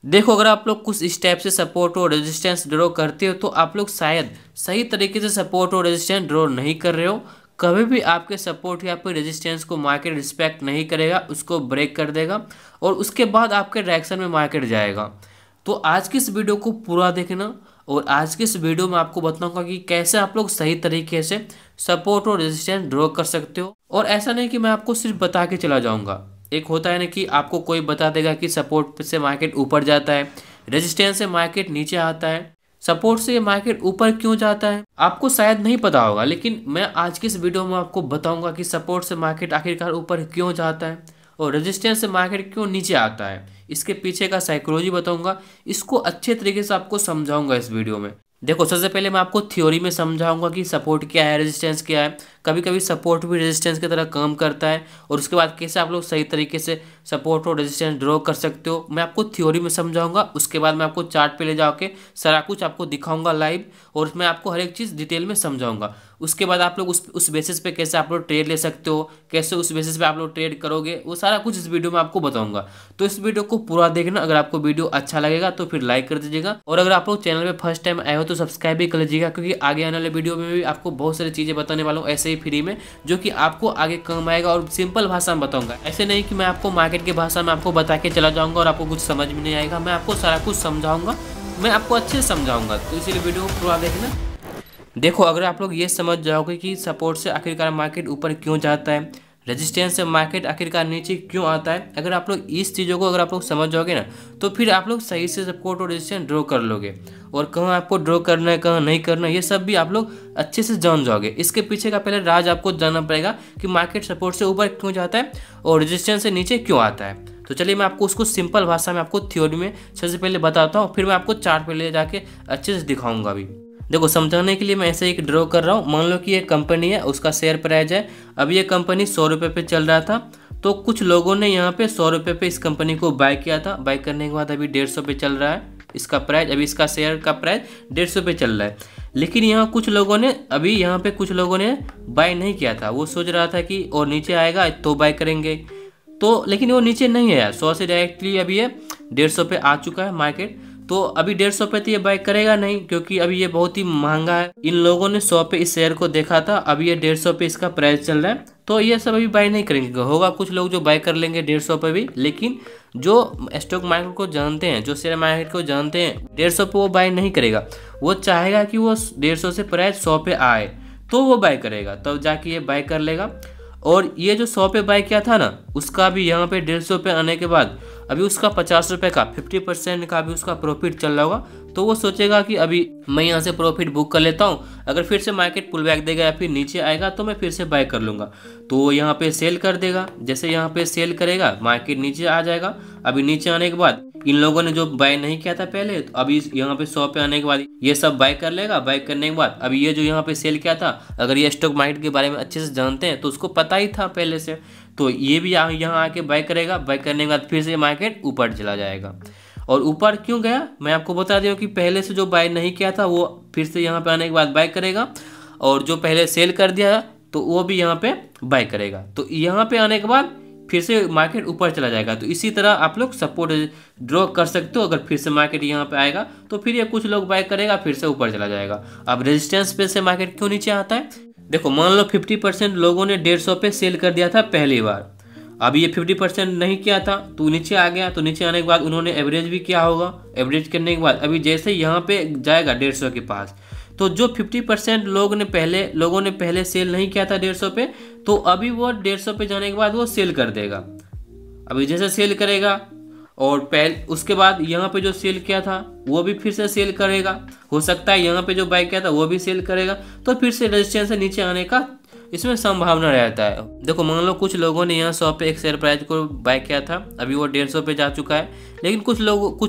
देखो, अगर आप लोग कुछ इस टाइप से सपोर्ट और रेजिस्टेंस ड्रॉ करते हो तो आप लोग शायद सही तरीके से सपोर्ट और रेजिस्टेंस ड्रॉ नहीं कर रहे हो। कभी भी आपके सपोर्ट या फिर रेजिस्टेंस को मार्केट रिस्पेक्ट नहीं करेगा, उसको ब्रेक कर देगा और उसके बाद आपके डायरेक्शन में मार्केट जाएगा। तो आज की इस वीडियो को पूरा देखना और आज की इस वीडियो में आपको बताऊंगा कि कैसे आप लोग सही तरीके से सपोर्ट और रेजिस्टेंस ड्रॉ कर सकते हो। और ऐसा नहीं कि मैं आपको सिर्फ बता के चला जाऊंगा। एक होता है ना कि आपको कोई बता देगा कि सपोर्ट से मार्केट ऊपर जाता है, रेजिस्टेंस से मार्केट नीचे आता है, सपोर्ट से मार्केट ऊपर क्यों जाता है, आपको शायद नहीं पता होगा। लेकिन मैं आज की इस वीडियो में आपको बताऊंगा कि सपोर्ट से मार्केट आखिरकार ऊपर क्यों जाता है और रेजिस्टेंस से मार्केट क्यों नीचे आता है। इसके पीछे का साइकोलॉजी बताऊंगा, इसको अच्छे तरीके से आपको समझाऊंगा इस वीडियो में। देखो, सबसे पहले मैं आपको थ्योरी में समझाऊंगा कि सपोर्ट क्या है, रेजिस्टेंस क्या है। कभी कभी सपोर्ट भी रेजिस्टेंस की तरह काम करता है और उसके बाद कैसे आप लोग सही तरीके से सपोर्ट और रेजिस्टेंस ड्रॉ कर सकते हो, मैं आपको थ्योरी में समझाऊंगा। उसके बाद मैं आपको चार्ट पे ले जाके सारा कुछ आपको दिखाऊंगा लाइव और उसमें आपको हर एक चीज़ डिटेल में समझाऊंगा। उसके बाद आप लोग उस बेसिस पे कैसे आप लोग ट्रेड ले सकते हो, कैसे उस बेसिस पे आप लोग ट्रेड करोगे, वो सारा कुछ इस वीडियो में आपको बताऊंगा। तो इस वीडियो को पूरा देखना। अगर आपको वीडियो अच्छा लगेगा तो फिर लाइक कर दीजिएगा और अगर आप लोग चैनल पे फर्स्ट टाइम आए हो तो सब्सक्राइब भी कर लीजिएगा, क्योंकि आगे आने वाले वीडियो में भी आपको बहुत सारी चीज़ें बताने वाला हूँ ऐसे ही फ्री में, जो कि आपको आगे काम आएगा और सिंपल भाषा में बताऊंगा। ऐसे नहीं कि मैं आपको मार्केट की भाषा में आपको बता के चला जाऊंगा और आपको कुछ समझ में नहीं आएगा। मैं आपको सारा कुछ समझाऊंगा, मैं आपको अच्छे से समझाऊंगा, तो इसीलिए वीडियो को पूरा देखना। देखो, अगर आप लोग ये समझ जाओगे कि सपोर्ट से आखिरकार मार्केट ऊपर क्यों जाता है, रेजिस्टेंस से मार्केट आखिरकार नीचे क्यों आता है, अगर आप लोग इस चीज़ों को अगर आप लोग समझ जाओगे ना, तो फिर आप लोग सही से सपोर्ट और रेजिस्टेंस ड्रॉ कर लोगे और कहाँ आपको ड्रॉ करना है कहाँ नहीं करना है, ये सब भी आप लोग अच्छे से जान जाओगे। इसके पीछे का पहले राज आपको जानना पड़ेगा कि मार्केट सपोर्ट से ऊपर क्यों जाता है और रेजिस्टेंस से नीचे क्यों आता है। तो चलिए मैं आपको उसको सिंपल भाषा में आपको थ्योरी में सबसे पहले बताता हूँ, फिर मैं आपको चार्ट पे ले जाके अच्छे से दिखाऊंगा अभी। देखो, समझाने के लिए मैं ऐसे एक ड्रॉ कर रहा हूँ। मान लो कि ये कंपनी है, उसका शेयर प्राइस है, अभी ये कंपनी 100 रुपये पे चल रहा था, तो कुछ लोगों ने यहाँ पे 100 रुपये पे इस कंपनी को बाय किया था। बाय करने के बाद अभी 150 पे चल रहा है इसका प्राइस, अभी इसका शेयर का प्राइस 150 पे चल रहा है। लेकिन यहाँ कुछ लोगों ने अभी यहाँ पे कुछ लोगों ने बाय नहीं किया था, वो सोच रहा था कि और नीचे आएगा तो बाय करेंगे, तो लेकिन वो नीचे नहीं आया। 100 से डायरेक्टली अभी ये 150 पे आ चुका है मार्केट, तो अभी 150 पे तो ये बाय करेगा नहीं, क्योंकि अभी ये बहुत ही महंगा है। इन लोगों ने 100 पे इस शेयर को देखा था, अभी ये 150 पे इसका प्राइस चल रहा है, तो ये सब अभी बाय नहीं करेंगे। होगा कुछ लोग जो बाय कर लेंगे 150 पे भी, लेकिन जो स्टॉक मार्केट को जानते हैं, जो शेयर मार्केट को जानते हैं, 150 पे वो बाय नहीं करेगा। वो चाहेगा कि वो 150 से प्राइस 100 पे आए तो वो बाय करेगा, तब जाके ये बाय कर लेगा। और ये जो 100 पे बाय किया था ना, उसका भी यहाँ पे 150 पे आने के बाद अभी उसका 50 रुपये का 50% का भी उसका प्रॉफिट चल रहा होगा, तो वो सोचेगा कि अभी मैं यहाँ से प्रॉफिट बुक कर लेता हूँ, अगर फिर से मार्केट पुल बैक देगा या फिर नीचे आएगा तो मैं फिर से बाय कर लूँगा। तो वो यहाँ पे सेल कर देगा। जैसे यहाँ पे सेल करेगा, मार्केट नीचे आ जाएगा। अभी नीचे आने के बाद इन लोगों ने जो बाय नहीं किया था पहले, तो अभी यहाँ पे 100 पे आने के बाद ये सब बाय कर लेगा। बाय करने के बाद अभी ये जो यहाँ पे सेल किया था, अगर ये स्टॉक मार्केट के बारे में अच्छे से जानते हैं तो उसको पता ही था पहले से, तो ये भी यहाँ आके बाय करेगा। बाय करने के बाद फिर से मार्केट ऊपर चला जाएगा। और ऊपर क्यों गया, मैं आपको बता दूं कि पहले से जो बाय नहीं किया था वो फिर से यहाँ पे आने के बाद बाय करेगा, और जो पहले सेल कर दिया तो वो भी यहाँ पे बाय करेगा। तो यहाँ पे आने के बाद फिर से मार्केट ऊपर चला जाएगा। तो इसी तरह आप लोग सपोर्ट ड्रॉ कर सकते हो। अगर फिर से मार्केट यहाँ पे आएगा तो फिर ये कुछ लोग बाय करेगा, फिर से ऊपर चला जाएगा। अब रेजिस्टेंस पे से मार्केट क्यों नीचे आता है, देखो मान लो 50% लोगों ने 150 पे सेल कर दिया था पहली बार, अभी ये 50% नहीं किया था तो नीचे आ गया। तो नीचे आने के बाद उन्होंने एवरेज भी किया होगा, एवरेज करने के बाद अभी जैसे यहाँ पे जाएगा 150 के पास, तो जो 50% लोगों ने पहले सेल नहीं किया था 150 पे, तो अभी वो 150 पे जाने के बाद वो सेल कर देगा। अभी जैसे सेल करेगा और पहले उसके बाद यहाँ पे जो सेल किया था वो भी फिर से सेल करेगा, हो सकता है यहाँ पे जो बाय किया था वो भी सेल करेगा, तो फिर से रेजिस्टेंस से नीचे आने का इसमें संभावना रहता है। देखो, मान लो कुछ लोगों ने यहाँ 100 पे एक शेयर प्राइस को बाय किया था, अभी वो 150 पे जा चुका है, लेकिन कुछ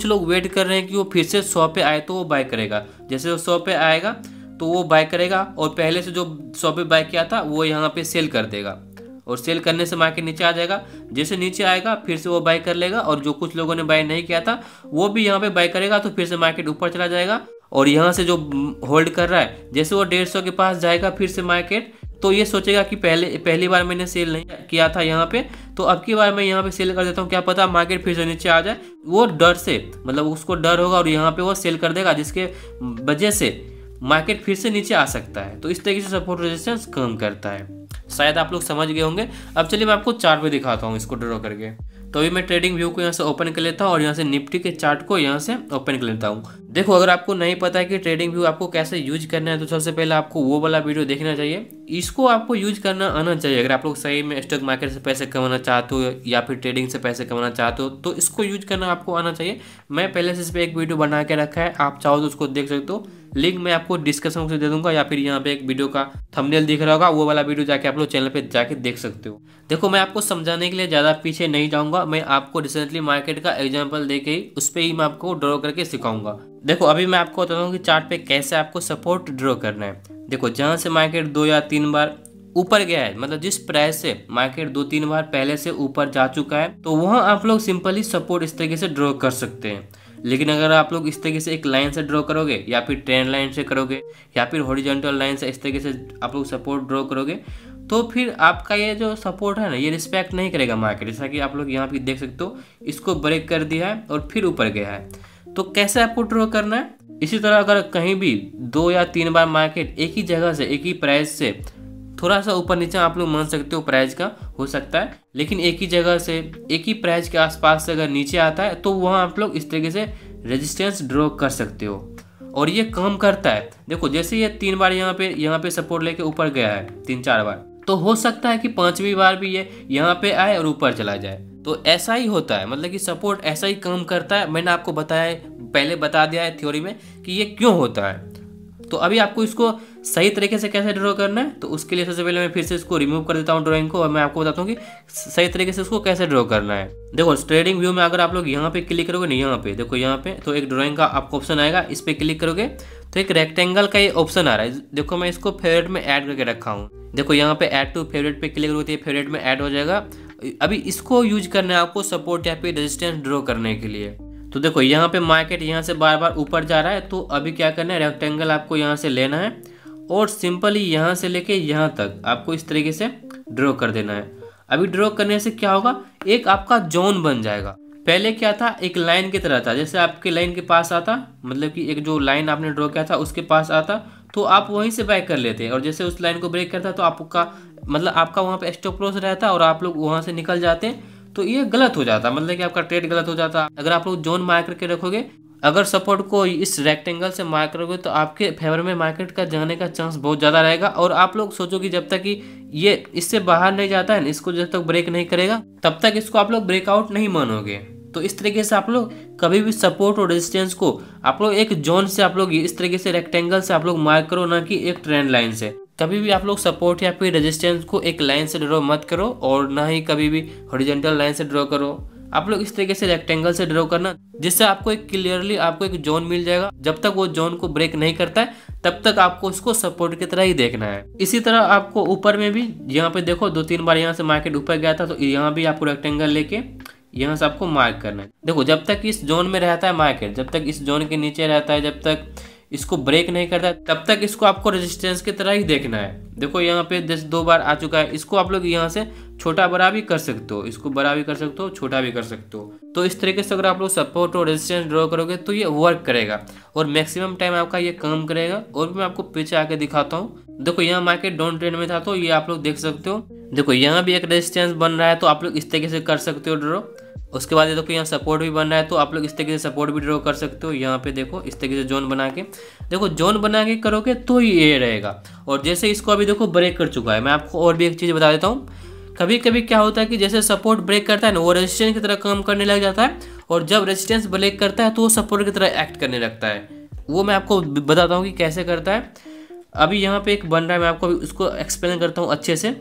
लोग वेट कर रहे हैं कि वो फिर से 100 पे आए तो वो बाय करेगा। जैसे वो 100 पे आएगा तो वो बाय करेगा, और पहले से जो 100 पे बाय किया था वो यहाँ पे सेल कर देगा, और सेल करने से मार्केट नीचे आ जाएगा। जैसे नीचे आएगा फिर से वो बाय कर लेगा, और जो कुछ लोगों ने बाय नहीं किया था वो भी यहाँ पे बाय करेगा, तो फिर से मार्केट ऊपर चला जाएगा। और यहाँ से जो होल्ड कर रहा है, जैसे वो 150 के पास जाएगा फिर से मार्केट तो ये सोचेगा कि पहली बार मैंने सेल नहीं किया था यहाँ पे, तो अब की बार मैं यहाँ पे सेल कर देता हूँ, क्या पता मार्केट फिर से नीचे आ जाए। वो डर से, मतलब उसको डर होगा और यहाँ पे वो सेल कर देगा, जिसके वजह से मार्केट फिर से नीचे आ सकता है। तो इस तरीके से सपोर्ट रेजिस्टेंस काम करता है। शायद आप लोग समझ गए होंगे। अब चलिए मैं आपको चार्ट पे दिखाता हूँ इसको ड्रॉ करके। तो अभी मैं ट्रेडिंग व्यू को यहाँ से ओपन कर लेता हूँ और यहाँ से निफ्टी के चार्ट को यहाँ से ओपन कर लेता हूँ। देखो, अगर आपको नहीं पता है कि ट्रेडिंग व्यू आपको कैसे यूज करना है, तो सबसे पहले आपको वो वाला वीडियो देखना चाहिए। इसको आपको यूज करना आना चाहिए। अगर आप लोग सही में स्टॉक मार्केट से पैसे कमाना चाहते हो या फिर ट्रेडिंग से पैसे कमाना चाहते हो, तो इसको यूज करना आपको आना चाहिए। मैं पहले से इस पर एक वीडियो बना के रखा है, आप चाहो तो उसको देख सकते हो। लिंक मैं आपको डिस्क्रिप्शन बॉक्स में दे दूंगा, या फिर यहाँ पे एक वीडियो का थंबनेल दिख रहा होगा, वो वाला वीडियो जाके आप लोग चैनल पे जाके देख सकते हो। देखो, मैं आपको समझाने के लिए ज़्यादा पीछे नहीं जाऊँगा। मैं आपको रिसेंटली मार्केट का एग्जाम्पल दे के ही उस पर ही मैं आपको ड्रॉ करके सिखाऊंगा। देखो, अभी मैं आपको बताता हूँ कि चार्ट पे कैसे आपको सपोर्ट ड्रॉ करना है। देखो, जहाँ से मार्केट 2 या 3 बार ऊपर गया है, मतलब जिस प्राइस से मार्केट 2-3 बार पहले से ऊपर जा चुका है, तो वहाँ आप लोग सिंपली सपोर्ट इस तरीके से ड्रॉ कर सकते हैं। लेकिन अगर आप लोग इस तरीके से एक लाइन से ड्रॉ करोगे, या फिर ट्रेंड लाइन से करोगे, या फिर हॉरिजॉन्टल लाइन से इस तरीके से आप लोग सपोर्ट ड्रॉ करोगे, तो फिर आपका ये जो सपोर्ट है ना, ये रिस्पेक्ट नहीं करेगा मार्केट। जैसा कि आप लोग यहाँ पे देख सकते हो, इसको ब्रेक कर दिया है और फिर ऊपर गया है। तो कैसे आपको ड्रॉ करना है? इसी तरह अगर कहीं भी 2 या 3 बार मार्केट एक ही जगह से, एक ही प्राइस से थोड़ा सा ऊपर नीचे आप लोग मान सकते हो, प्राइस का हो सकता है, लेकिन एक ही जगह से एक ही प्राइस के आसपास से अगर नीचे आता है, तो वहाँ आप लोग इस तरीके से रेजिस्टेंस ड्रॉ कर सकते हो और ये काम करता है। देखो, जैसे ये 3 बार यहाँ पे सपोर्ट लेके ऊपर गया है 3-4 बार, तो हो सकता है कि 5वीं बार भी ये यहाँ पे आए और ऊपर चला जाए। तो ऐसा ही होता है, मतलब कि सपोर्ट ऐसा ही काम करता है। मैंने आपको बताया, पहले बता दिया है थ्योरी में कि ये क्यों होता है। तो अभी आपको इसको सही तरीके से कैसे ड्रॉ करना है, तो उसके लिए सबसे पहले मैं फिर से इसको रिमूव कर देता हूँ ड्राइंग को, और मैं आपको बताता हूँ कि सही तरीके से इसको कैसे ड्रॉ करना है। देखो, ट्रेडिंग व्यू में अगर आप लोग यहाँ पे क्लिक करोगे ना, यहाँ पे देखो, यहाँ पे तो एक ड्राइंग का आपको ऑप्शन आएगा। इस पर क्लिक करोगे तो एक रेक्टेंगल का ये ऑप्शन आ रहा है। देखो, मैं इसको फेवरेट में ऐड करके रखा हूँ। देखो, यहाँ पे ऐड टू फेवरेट पे क्लिक करोगे तो ये फेवरेट में ऐड हो जाएगा। अभी इसको यूज करना है आपको सपोर्ट या फिर रेजिस्टेंस ड्रॉ करने के लिए। तो देखो, यहाँ पे मार्केट यहाँ से बार बार ऊपर जा रहा है, तो अभी क्या करना है, रेक्टेंगल आपको यहाँ से लेना है और सिंपली यहाँ से लेके यहाँ तक आपको इस तरीके से ड्रॉ कर देना है। अभी ड्रॉ करने से क्या होगा, एक आपका जोन बन जाएगा। पहले क्या था, एक लाइन की तरह था। जैसे आपके लाइन के पास आता, मतलब कि एक जो लाइन आपने ड्रॉ किया था उसके पास आता, तो आप वहीं से बाय कर लेते, और जैसे उस लाइन को ब्रेक करता तो आपका मतलब आपका वहाँ पे स्टॉप लॉस रहता और आप लोग वहाँ से निकल जाते, तो ये गलत हो जाता, मतलब कि आपका ट्रेड गलत हो जाता। अगर आप लोग जोन मार्क करके रखोगे, अगर सपोर्ट को इस रेक्टेंगल से मार्क करोगे, तो आपके फेवर में मार्केट का जाने का चांस बहुत ज़्यादा रहेगा। और आप लोग सोचो कि जब तक कि ये इससे बाहर नहीं जाता है, इसको जब तक ब्रेक नहीं करेगा, तब तक इसको आप लोग ब्रेकआउट नहीं मानोगे। तो इस तरीके से आप लोग कभी भी सपोर्ट और रेजिस्टेंस को आप लोग एक जोन से आप लोग इस तरीके से रेक्टेंगल से आप लोग मार्क करो, ना कि एक ट्रेंड लाइन से। कभी भी आप लोग सपोर्ट या फिर रेजिस्टेंस को एक लाइन से ड्रॉ मत करो, और ना ही कभी भी हॉरिजॉन्टल लाइन से ड्रॉ करो। आप लोग इस तरीके से रेक्टेंगल से ड्रॉ करना, जिससे आपको एक क्लियरली आपको एक जोन मिल जाएगा। जब तक वो जोन को ब्रेक नहीं करता है, तब तक आपको इसको सपोर्ट की तरह ही देखना है। इसी तरह आपको ऊपर में भी, यहाँ पे देखो 2-3 बार यहाँ से मार्केट ऊपर गया था, तो यहाँ भी आपको रेक्टेंगल लेके यहाँ से आपको मार्क करना है। देखो, जब तक इस जोन में रहता है मार्केट, जब तक इस जोन के नीचे रहता है, जब तक इसको ब्रेक नहीं करता, तब तक इसको आपको रेजिस्टेंस की तरह ही देखना है। देखो, यहाँ पे 2 बार आ चुका है, इसको आप लोग यहाँ से छोटा बड़ा भी कर सकते हो, इसको बड़ा भी कर सकते हो, छोटा भी कर सकते हो। तो इस तरीके से अगर आप लोग सपोर्ट और रेजिस्टेंस ड्रॉ करोगे, तो ये वर्क करेगा और मैक्सिमम टाइम आपका ये काम करेगा। और भी मैं आपको पीछे आके दिखाता हूँ। देखो, यहाँ मार्केट डाउन ट्रेंड में था, तो ये आप लोग देख सकते हो। देखो, यहाँ भी एक रेजिस्टेंस बन रहा है, तो आप लोग इस तरीके से कर सकते हो ड्रॉ। उसके बाद देखो, यहाँ सपोर्ट भी बन रहा है, तो आप लोग इस तरीके से सपोर्ट भी ड्रॉ कर सकते हो। यहाँ पे देखो, इस तरीके से जोन बना के, देखो जोन बना के करोगे तो ये रहेगा। और जैसे इसको अभी देखो ब्रेक कर चुका है। मैं आपको और भी एक चीज़ बता देता हूँ। कभी कभी क्या होता है कि जैसे सपोर्ट ब्रेक करता है ना, वो रेजिस्टेंस की तरह काम करने लग जाता है, और जब रेजिस्टेंस ब्रेक करता है तो वो सपोर्ट की तरह एक्ट करने लगता है। वो मैं आपको बताता हूँ कि कैसे करता है। अभी यहाँ पे एक बन रहा है, मैं आपको उसको एक्सप्लेन करता हूँ अच्छे से।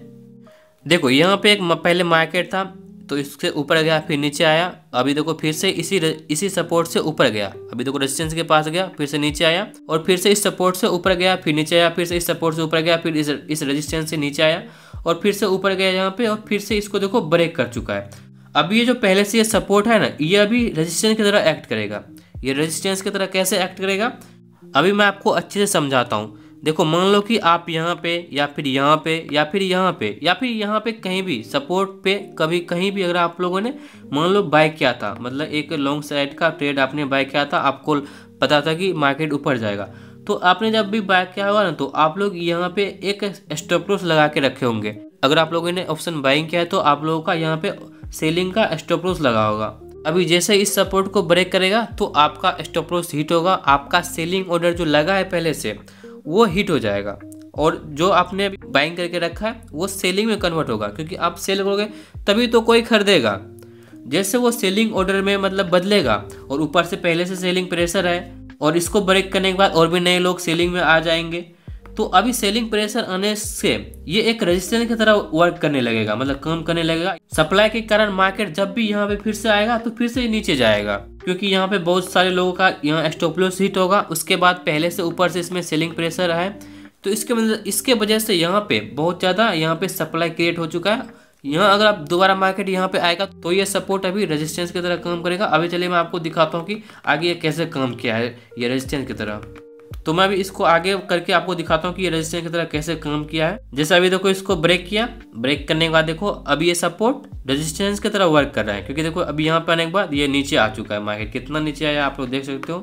देखो, यहाँ पे एक पहले मार्केट था, तो इससे ऊपर गया, फिर नीचे आया। अभी देखो, फिर से इसी सपोर्ट से ऊपर गया। अभी देखो, रेजिस्टेंस के पास गया, फिर से नीचे आया, और फिर से इस सपोर्ट से ऊपर गया, फिर नीचे आया, फिर से इस सपोर्ट से ऊपर गया, फिर इस रेजिस्टेंस से नीचे आया, और फिर से ऊपर गया यहाँ पे, और फिर से इसको देखो ब्रेक कर चुका है। अभी ये जो पहले से ये सपोर्ट है ना, ये अभी रेजिस्टेंस की तरह एक्ट करेगा। ये रेजिस्टेंस की तरह कैसे एक्ट करेगा, अभी मैं आपको अच्छे से समझाता हूँ। देखो मान लो कि आप यहाँ पे या फिर यहाँ पे या फिर यहाँ पे या फिर यहाँ पे कहीं भी सपोर्ट पे कभी कहीं भी अगर आप लोगों ने मान लो बाय किया था, मतलब एक लॉन्ग साइड का ट्रेड आपने बाय किया था, आपको पता था कि मार्केट ऊपर जाएगा, तो आपने जब भी बाय किया होगा ना तो आप लोग यहाँ पे एक स्टॉप लॉस लगा के रखे होंगे। अगर आप लोगों ने ऑप्शन बाइंग किया है तो आप लोगों का यहाँ पे सेलिंग का स्टॉप लॉस लगा होगा। अभी जैसे इस सपोर्ट को ब्रेक करेगा तो आपका स्टॉप लॉस हिट होगा, आपका सेलिंग ऑर्डर जो लगा है पहले से वो हिट हो जाएगा और जो आपने बाइंग करके रखा है वो सेलिंग में कन्वर्ट होगा, क्योंकि आप सेल करोगे तभी तो कोई खरीदेगा। जैसे वो सेलिंग ऑर्डर में मतलब बदलेगा और ऊपर से पहले से सेलिंग प्रेशर है और इसको ब्रेक करने के बाद और भी नए लोग सेलिंग में आ जाएंगे, तो अभी सेलिंग प्रेशर आने से ये एक रेजिस्टेंस की तरह वर्क करने लगेगा, मतलब काम करने लगेगा। सप्लाई के कारण मार्केट जब भी यहाँ पे फिर से आएगा तो फिर से नीचे जाएगा, क्योंकि यहाँ पे बहुत सारे लोगों का यहाँ स्टॉप लॉस हिट होगा। उसके बाद पहले से ऊपर से इसमें सेलिंग प्रेशर है, तो इसके वजह से यहाँ पे बहुत ज़्यादा यहाँ पे सप्लाई क्रिएट हो चुका है। यहाँ अगर आप दोबारा मार्केट यहाँ पे आएगा तो ये सपोर्ट अभी रेजिस्टेंस की तरह काम करेगा। अभी चलिए मैं आपको दिखाता हूँ कि आगे ये कैसे काम किया है ये रेजिस्टेंस की तरह। तो मैं अभी इसको आगे करके आपको दिखाता हूँ कि ये रेजिस्टेंस की तरह कैसे काम किया है। जैसे अभी देखो इसको ब्रेक किया, ब्रेक करने के बाद देखो अभी ये सपोर्ट रेजिस्टेंस की तरह वर्क कर रहा है, क्योंकि देखो अभी यहाँ पे आने के बाद ये नीचे आ चुका है। मार्केट कितना नीचे आया आप लोग देख सकते हो।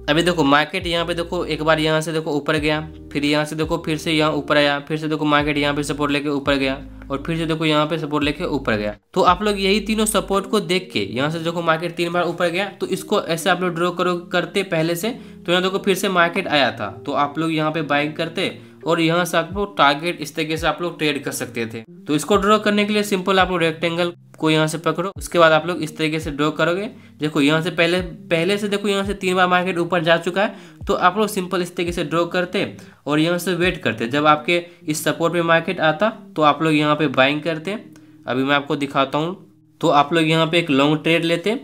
अभी देखो मार्केट यहाँ पे देखो एक बार यहाँ से देखो ऊपर गया, फिर यहाँ से देखो फिर से यहाँ ऊपर आया, फिर से देखो मार्केट यहाँ पे सपोर्ट लेके ऊपर गया और फिर से देखो यहाँ पे सपोर्ट लेके ऊपर गया। तो आप लोग यही तीनों सपोर्ट को देख के यहाँ से देखो मार्केट 3 बार ऊपर गया, तो इसको ऐसे आप लोग ड्रॉ करो करते पहले से, तो यहाँ देखो फिर से मार्केट आया था तो आप लोग यहाँ पे बाइंग करते और यहाँ से आप लोग टारगेट इस तरीके से आप लोग ट्रेड कर सकते थे। तो इसको ड्रॉ करने के लिए सिंपल आप लोग रेक्टेंगल को यहाँ से पकड़ो, उसके बाद आप लोग इस तरीके से ड्रॉ करोगे। देखो यहाँ से पहले से देखो यहाँ से 3 बार मार्केट ऊपर जा चुका है, तो आप लोग सिंपल इस तरीके से ड्रॉ करते और यहाँ से वेट करते। जब आपके इस सपोर्ट में मार्केट आता तो आप लोग यहाँ पे बाइंग करते। अभी मैं आपको दिखाता हूँ। तो आप लोग यहाँ पे एक लॉन्ग ट्रेड लेते,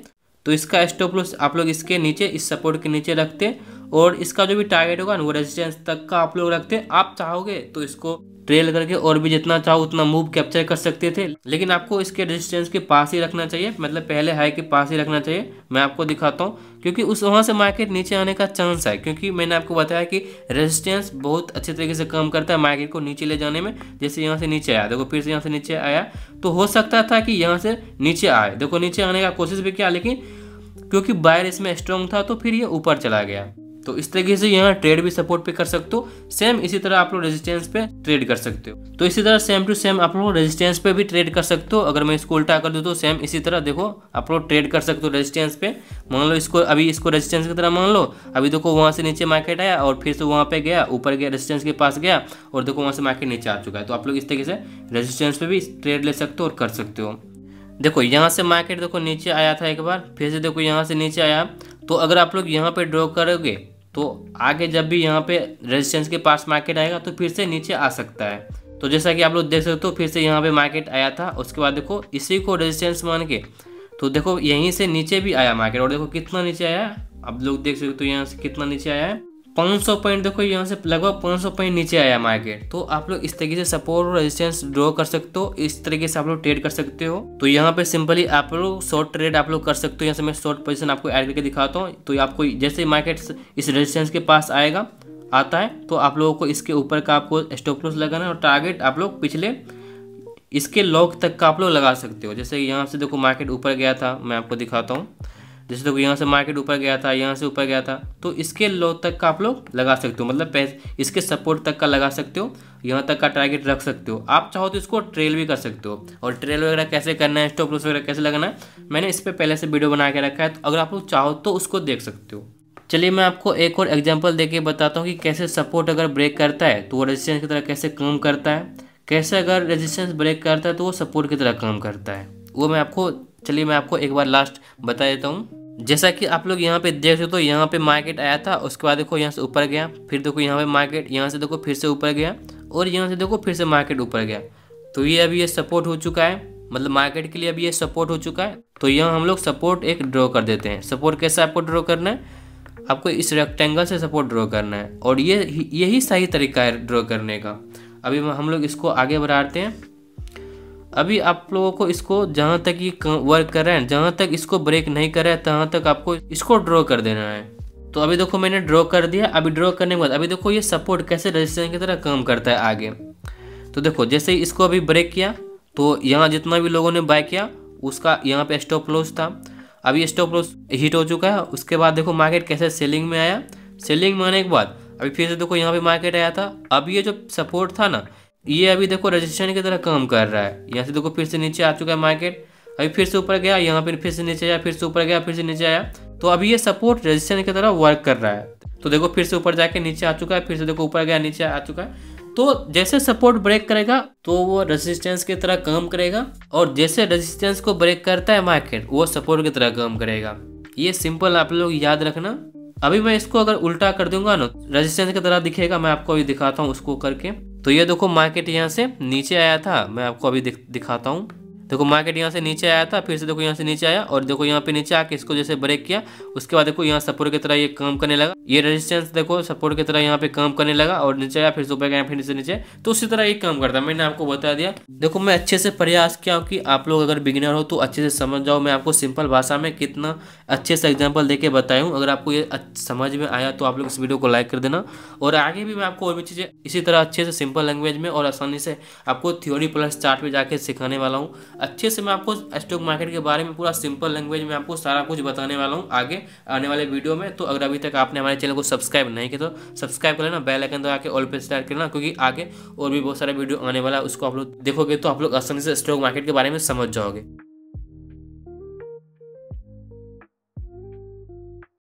तो इसका स्टॉप लॉस आप लोग इसके नीचे इस सपोर्ट के नीचे रखते और इसका जो भी टारगेट होगा ना वो रेजिस्टेंस तक का आप लोग रखते। आप चाहोगे तो इसको ट्रेल करके और भी जितना चाहो उतना मूव कैप्चर कर सकते थे, लेकिन आपको इसके रेजिस्टेंस के पास ही रखना चाहिए, मतलब पहले हाई के पास ही रखना चाहिए। मैं आपको दिखाता हूँ, क्योंकि उस वहाँ से मार्केट नीचे आने का चांस है, क्योंकि मैंने आपको बताया कि रेजिस्टेंस बहुत अच्छे तरीके से काम करता है मार्केट को नीचे ले जाने में। जैसे यहाँ से नीचे आया, देखो फिर से यहाँ से नीचे आया, तो हो सकता था कि यहाँ से नीचे आए, देखो नीचे आने का कोशिश भी किया, लेकिन क्योंकि बायर इसमें स्ट्रॉन्ग था तो फिर ये ऊपर चला गया। तो इस तरीके से यहाँ ट्रेड भी सपोर्ट पे कर सकते हो। सेम इसी तरह आप लोग रेजिस्टेंस पे ट्रेड कर सकते हो। तो इसी तरह सेम टू सेम आप लोग रेजिस्टेंस पे भी ट्रेड कर सकते हो। अगर मैं इसको उल्टा कर दूँ तो सेम इसी तरह देखो आप लोग ट्रेड कर सकते हो रेजिस्टेंस पे। मान लो इसको अभी इसको रेजिस्टेंस की तरह मान लो, अभी देखो वहाँ से नीचे मार्केट आया और फिर से वहाँ पे गया, ऊपर गया, रेजिस्टेंस के पास गया और देखो वहाँ से मार्केट नीचे आ चुका है। तो आप लोग इस तरीके से रेजिस्टेंस पे भी ट्रेड ले सकते हो और कर सकते हो। देखो यहाँ से मार्केट देखो नीचे आया था एक बार, फिर से देखो यहाँ से नीचे आया, तो अगर आप लोग यहाँ पे ड्रॉ करोगे तो आगे जब भी यहाँ पे रेजिस्टेंस के पास मार्केट आएगा तो फिर से नीचे आ सकता है। तो जैसा कि आप लोग देख सकते हो फिर से यहाँ पे मार्केट आया था, उसके बाद देखो इसी को रेजिस्टेंस मान के तो देखो यहीं से नीचे भी आया मार्केट और देखो कितना नीचे आया, आप लोग देख सकते हो यहाँ से कितना नीचे आया है 500 पॉइंट। देखो यहाँ से लगभग 500 पॉइंट नीचे आया मार्केट। तो आप लोग इस तरीके से सपोर्ट और रेजिस्टेंस ड्रॉ कर सकते हो, इस तरीके से आप लोग ट्रेड कर सकते हो। तो यहाँ पे सिंपली आप लोग शॉर्ट ट्रेड आप लोग कर सकते हो। यहाँ से मैं शॉर्ट पोजीशन आपको ऐड करके दिखाता हूँ। तो आपको जैसे मार्केट इस रेजिस्टेंस के पास आता है तो आप लोगों को इसके ऊपर का आपको स्टॉप लॉस लगाना है और टारगेट आप लोग पिछले इसके लॉक तक का आप लोग लगा सकते हो। जैसे यहाँ से देखो मार्केट ऊपर गया था, मैं आपको दिखाता हूँ। जैसे देखो यहाँ से मार्केट ऊपर गया था, यहाँ से ऊपर गया था, तो इसके लो तक का आप लोग लगा सकते हो, मतलब इसके सपोर्ट तक का लगा सकते हो, यहाँ तक का टारगेट रख सकते हो। आप चाहो तो इसको ट्रेल भी कर सकते हो। और ट्रेल वगैरह कैसे करना है, स्टॉप लॉस वगैरह कैसे लगाना है, मैंने इस पर पहले से वीडियो बना के रखा है, तो अगर आप लोग चाहो तो उसको देख सकते हो। चलिए मैं आपको एक और एग्जाम्पल देके बताता हूँ कि कैसे सपोर्ट अगर ब्रेक करता है तो वो रेजिस्टेंस की तरह कैसे काम करता है, कैसे अगर रेजिस्टेंस ब्रेक करता है तो वो सपोर्ट की तरह काम करता है। वो मैं आपको एक बार लास्ट बता देता हूँ। जैसा कि आप लोग यहाँ पे देख सकते हो, यहाँ पे मार्केट आया था, उसके बाद देखो यहाँ से ऊपर गया, फिर देखो यहाँ पे मार्केट यहाँ से देखो फिर से ऊपर गया और यहाँ से देखो फिर से मार्केट ऊपर गया। तो ये अभी ये सपोर्ट हो चुका है, मतलब मार्केट के लिए अभी ये सपोर्ट हो चुका है। तो यहाँ हम लोग सपोर्ट एक ड्रॉ कर देते हैं। सपोर्ट कैसे आपको ड्रॉ करना है, आपको इस रेक्टेंगल से सपोर्ट ड्रॉ करना है और यही सही तरीका है ड्रॉ करने का। अभी हम लोग इसको आगे बढ़ाते हैं। अभी आप लोगों को इसको जहाँ तक ये वर्क कर रहा है, जहाँ तक इसको ब्रेक नहीं कर रहा है तहाँ तक आपको इसको ड्रॉ कर देना है। तो अभी देखो मैंने ड्रॉ कर दिया। अभी ड्रॉ करने के बाद अभी देखो ये सपोर्ट कैसे रेजिस्टेंस की तरह काम करता है आगे। तो देखो जैसे ही इसको अभी ब्रेक किया तो यहाँ जितना भी लोगों ने बाय किया उसका यहाँ पे स्टॉप लॉस था। अभी स्टॉप लॉस हिट हो चुका है। उसके बाद देखो मार्केट कैसे सेलिंग में आया। सेलिंग में आने के बाद अभी फिर से देखो यहाँ पे मार्केट आया था। अब ये जो सपोर्ट था ना, ये अभी देखो रजिस्ट्रेशन की तरह काम कर रहा है। यहाँ से देखो फिर से नीचे आ चुका है मार्केट। अभी फिर से ऊपर गया, यहाँ पे फिर से नीचे आया, फिर से ऊपर गया, फिर से नीचे आया। तो अभी ये सपोर्ट रजिस्ट्रेशन की तरह वर्क कर रहा है। तो देखो फिर से ऊपर जाके नीचे आ चुका है, फिर से देखो ऊपर गया, नीचे आ चुका है। तो जैसे सपोर्ट ब्रेक करेगा तो वो रेजिस्टेंस की तरह काम करेगा, और जैसे रेजिस्टेंस को ब्रेक करता है मार्केट वो सपोर्ट की तरह काम करेगा। ये सिंपल आप लोग याद रखना। अभी मैं इसको अगर उल्टा कर दूंगा ना, रेजिस्टेंस की तरह दिखेगा। मैं आपको अभी दिखाता हूँ उसको करके। तो ये देखो मार्केट यहाँ से नीचे आया था, मैं आपको अभी दिखाता हूँ। देखो मार्केट यहाँ से नीचे आया था, फिर से देखो यहाँ से नीचे आया, और देखो यहाँ पे नीचे आके इसको जैसे ब्रेक किया, उसके बाद देखो यहाँ सपोर्ट की तरह ये काम करने लगा। ये रेजिस्टेंस देखो सपोर्ट की तरह यहाँ पे काम करने लगा, और नीचे आया, फिर से ऊपर गया, फिर से नीचे। तो उसी तरह ये काम करता है। मैंने आपको बता दिया। देखो मैं अच्छे से प्रयास किया कि आप लोग अगर बिगिनर हो तो अच्छे से समझ जाओ। मैं आपको सिंपल भाषा में कितना अच्छे से एग्जाम्पल देके बताया हूँ। अगर आपको ये समझ में आया तो आप लोग इस वीडियो को लाइक कर देना, और आगे भी मैं आपको और भी चीज़ें इसी तरह अच्छे से सिंपल लैंग्वेज में और आसानी से आपको थ्योरी प्लस चार्ट पे जाके सिखाने वाला हूँ। अच्छे से मैं आपको स्टॉक मार्केट के बारे में पूरा सिंपल लैंग्वेज में आपको सारा कुछ बताने वाला हूँ आगे आने वाले वीडियो में। तो अगर अभी तक आपने हमारे चैनल को सब्सक्राइब नहीं किया तो सब्सक्राइब कर लेना, बेल आइकन दबा के ऑल पे स्टार्ट करना, क्योंकि आगे और भी बहुत सारा वीडियो आने वाला है। उसको आप लोग देखोगे तो आप लोग आसानी से स्टॉक मार्केट के बारे में समझ जाओगे।